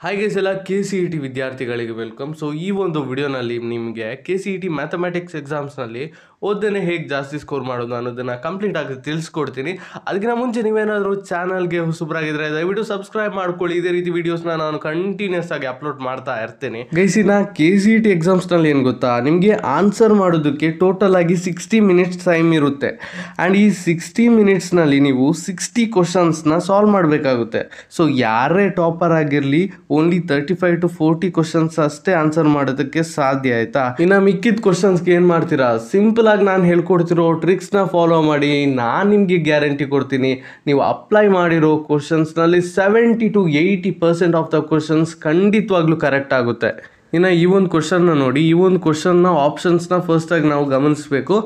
Hi guys ಎಲ್ಲ KCET ವಿದ್ಯಾರ್ಥಿಗಳಿಗೆ welcome. So ಈ ಒಂದು ವಿಡಿಯೋನಲ್ಲಿ ನಿಮಗೆ KCET ಮ್ಯಾಥಮೆಟಿಕ್ಸ್ ಎಕ್ಸಾಮ್ಸ್ನಲ್ಲಿ ಓದನೆ ಹೇಗೆ ಜಾಸ್ತಿ ಸ್ಕೋರ್ ಮಾಡೋದು ಅನ್ನೋದನ್ನು ಕಂಪ್ಲೀಟ್ ಆಗಿ ತಿಳಿಸ್ಕೊಡ್ತೀನಿ. ಅದಕ್ಕಿಂತ ಮುಂಚೆ ನೀವೇನಾದರೂ ಚಾನಲ್ಗೆ ಹೊಸಬ್ರಾಗಿದ್ದರೆ ದಯವಿಟ್ಟು ಸಬ್ಸ್ಕ್ರೈಬ್ ಮಾಡ್ಕೊಳ್ಳಿ. ಇದೇ ರೀತಿ ವೀಡಿಯೋಸ್ನ ನಾನು ಕಂಟಿನ್ಯೂಸ್ ಆಗಿ ಅಪ್ಲೋಡ್ ಮಾಡ್ತಾ ಇರ್ತೀನಿ. ಗೈಸಿನ KCET ಎಕ್ಸಾಮ್ಸ್ನಲ್ಲಿ ಏನು ಗೊತ್ತಾ, ನಿಮಗೆ ಆನ್ಸರ್ ಮಾಡೋದಕ್ಕೆ ಟೋಟಲ್ ಆಗಿ 60 ಮಿನಿಟ್ಸ್ ಟೈಮ್ ಇರುತ್ತೆ. ಆ್ಯಂಡ್ ಈ 60 ಮಿನಿಟ್ಸ್ನಲ್ಲಿ ನೀವು 60 ಕ್ವಶನ್ಸ್ನ ಸಾಲ್ವ್ ಮಾಡಬೇಕಾಗುತ್ತೆ. ಸೊ ಯಾರೇ ಟಾಪರ್ ಆಗಿರಲಿ ಓನ್ಲಿ 35 to 40 ಕ್ವಶನ್ಸ್ ಅಷ್ಟೇ ಆನ್ಸರ್ ಮಾಡೋದಕ್ಕೆ ಸಾಧ್ಯ. ಆಯ್ತಾ, ಇನ್ನು ಮಿಕ್ಕಿದ ಕ್ವಶನ್ಸ್ಗೆ ಏನು ಮಾಡ್ತೀರಾ, ಸಿಂಪಲ್ ಆಗಿ ನಾನು ಹೇಳ್ಕೊಡ್ತಿರೋ ಟ್ರಿಕ್ಸ್ನ ಫಾಲೋ ಮಾಡಿ. ನಾನು ನಿಮಗೆ ಗ್ಯಾರಂಟಿ ಕೊಡ್ತೀನಿ, ನೀವು ಅಪ್ಲೈ ಮಾಡಿರೋ ಕ್ವಶನ್ಸ್ನಲ್ಲಿ 70 to 80% ಆಫ್ ದ ಕ್ವಶನ್ಸ್ ಖಂಡಿತವಾಗ್ಲೂ ಕರೆಕ್ಟ್ ಆಗುತ್ತೆ. ಇನ್ನು ಈ ಒಂದು ಕ್ವಶನ್ನ ನೋಡಿ, ಈ ಒಂದು ಕ್ವಶನ್ನ ಆಪ್ಷನ್ಸ್ನ ಫಸ್ಟಾಗಿ ನಾವು ಗಮನಿಸಬೇಕು.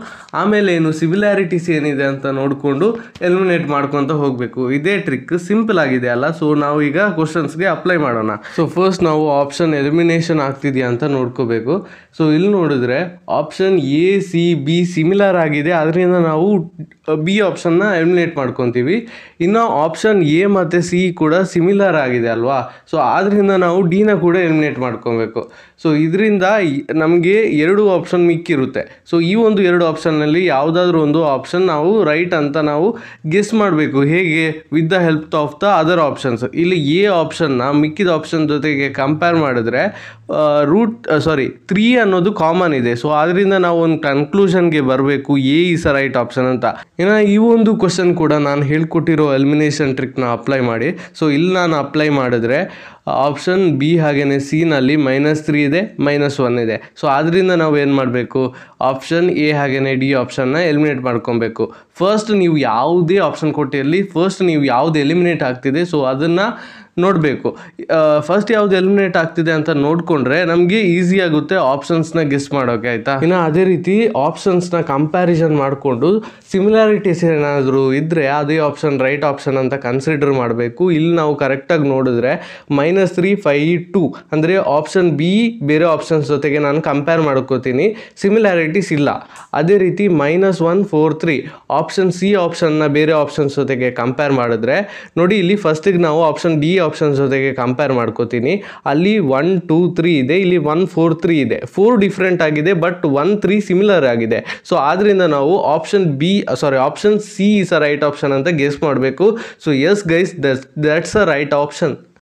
ಆಮೇಲೆ ಏನು ಸಿಮಿಲಾರಿಟೀಸ್ ಏನಿದೆ ಅಂತ ನೋಡಿಕೊಂಡು ಎಲಿಮಿನೇಟ್ ಮಾಡ್ಕೊತ ಹೋಗಬೇಕು. ಇದೇ ಟ್ರಿಕ್, ಸಿಂಪಲ್ ಆಗಿದೆ ಅಲ್ಲ. ಸೊ ನಾವು ಈಗ ಕ್ವಶನ್ಸ್ಗೆ ಅಪ್ಲೈ ಮಾಡೋಣ. ಸೊ ಫಸ್ಟ್ ನಾವು ಆಪ್ಷನ್ ಎಲಿಮಿನೇಷನ್ ಆಗ್ತಿದೆಯಾ ಅಂತ ನೋಡ್ಕೋಬೇಕು. ಸೊ ಇಲ್ಲಿ ನೋಡಿದ್ರೆ ಆಪ್ಷನ್ A-C-B ಸಿಮಿಲರ್ ಆಗಿದೆ, ಅದರಿಂದ ನಾವು B ಆಪ್ಷನ್ನ ಎಲಿಮಿನೇಟ್ ಮಾಡ್ಕೊತೀವಿ. ಇನ್ನು ಆಪ್ಷನ್ A ಮತ್ತು C ಕೂಡ ಸಿಮಿಲರ್ ಆಗಿದೆ ಅಲ್ವಾ, ಸೊ ಆದ್ದರಿಂದ ನಾವು Dನ ಕೂಡ ಎಲಿಮಿನೇಟ್ ಮಾಡ್ಕೊಬೇಕು. ಸೊ ಇದರಿಂದ ನಮಗೆ 2 ಆಪ್ಷನ್ ಮಿಕ್ಕಿರುತ್ತೆ. ಸೊ ಈ ಒಂದು 2 ಆಪ್ಷನ್ನಲ್ಲಿ ಯಾವುದಾದ್ರೂ ಒಂದು ಆಪ್ಷನ್ ನಾವು ರೈಟ್ ಅಂತ ನಾವು ಗೆಸ್ ಮಾಡಬೇಕು. ಹೇಗೆ? With the help of the other options. ಇಲ್ಲಿ A ಆಪ್ಷನ್ನ ಮಿಕ್ಕಿದ ಆಪ್ಷನ್ ಜೊತೆಗೆ ಕಂಪೇರ್ ಮಾಡಿದ್ರೆ 3 ಅನ್ನೋದು ಕಾಮನ್ ಇದೆ. ಸೊ ಅದರಿಂದ ನಾವು ಒಂದು ಕನ್ಕ್ಲೂಷನ್ಗೆ ಬರಬೇಕು, A is a right option ಅಂತ. ಇನ್ನು ಈ ಒಂದು ಕ್ವಶನ್ ಕೂಡ ನಾನು ಹೇಳ್ಕೊಟ್ಟಿರೋ ಎಲಿಮಿನೇಷನ್ ಟ್ರಿಕ್ನ ಅಪ್ಲೈ ಮಾಡಿ. ಸೊ ಇಲ್ಲಿ ನಾನು ಅಪ್ಲೈ ಮಾಡಿದ್ರೆ ಆಪ್ಷನ್ B ಹಾಗೆಯೇ C-ನಲ್ಲಿ -3 ಇದೆ, -1 ಇದೆ. ಸೊ ಆದ್ದರಿಂದ ನಾವು ಏನು ಮಾಡಬೇಕು, ಆಪ್ಷನ್ A ಹಾಗೆಯೇ D ಆಪ್ಷನ್ನ ಎಲಿಮಿನೇಟ್ ಮಾಡ್ಕೊಬೇಕು. ಫಸ್ಟ್ ನೀವು ಯಾವುದೇ ಆಪ್ಷನ್ ಕೊಟ್ಟಿರಲಿ, ಫಸ್ಟ್ ನೀವು ಯಾವುದು ಎಲಿಮಿನೇಟ್ ಆಗ್ತಿದೆ ಸೊ ಅದನ್ನು ನೋಡಬೇಕು. ಫಸ್ಟ್ ಯಾವ್ದು ಎಲಿಮಿನೇಟ್ ಆಗ್ತಿದೆ ಅಂತ ನೋಡಿಕೊಂಡ್ರೆ ನಮಗೆ ಈಸಿ ಆಗುತ್ತೆ ಆಪ್ಷನ್ಸ್ನ ಗೆಸ್ ಮಾಡೋಕೆ. ಆಯಿತಾ, ಇನ್ನು ಅದೇ ರೀತಿ ಆಪ್ಷನ್ಸ್ನ ಕಂಪ್ಯಾರಿಸನ್ ಮಾಡಿಕೊಂಡು ಸಿಮಿಲಾರಿಟೀಸ್ ಏನಾದರೂ ಇದ್ದರೆ ಅದೇ ಆಪ್ಷನ್ ರೈಟ್ ಆಪ್ಷನ್ ಅಂತ ಕನ್ಸಿಡರ್ ಮಾಡಬೇಕು. ಇಲ್ಲಿ ನಾವು ಕರೆಕ್ಟಾಗಿ ನೋಡಿದ್ರೆ -3, 5, 2 ಅಂದರೆ ಆಪ್ಷನ್ B ಬೇರೆ ಆಪ್ಷನ್ಸ್ ಜೊತೆಗೆ ನಾನು ಕಂಪೇರ್ ಮಾಡ್ಕೋತೀನಿ, ಸಿಮಿಲಾರಿಟೀಸ್ ಇಲ್ಲ. ಅದೇ ರೀತಿ -1, 4, 3 ಆಪ್ಷನ್ C ಆಪ್ಷನ್ನ ಬೇರೆ ಆಪ್ಷನ್ಸ್ ಜೊತೆಗೆ ಕಂಪೇರ್ ಮಾಡಿದ್ರೆ ನೋಡಿ, ಇಲ್ಲಿ ಫಸ್ಟಿಗೆ ನಾವು ಆಪ್ಷನ್ D ಆಪ್ಷನ್ಸ್ ಜೊತೆಗೆ ಕಂಪೇರ್ ಮಾಡ್ಕೋತೀನಿ. ಅಲ್ಲಿ 1, 2, 3 ಇದೆ, ಇಲ್ಲಿ 1, 4, 3 ಇದೆ. 4 ಡಿಫ್ರೆಂಟ್ ಆಗಿದೆ, ಬಟ್ 1, 3 ಸಿಮಿಲರ್ ಆಗಿದೆ. ಸೊ ಆದ್ದರಿಂದ ನಾವು option C is a right option ಅಂತ ಗೆಸ್ ಮಾಡಬೇಕು. So yes guys, that's a right option.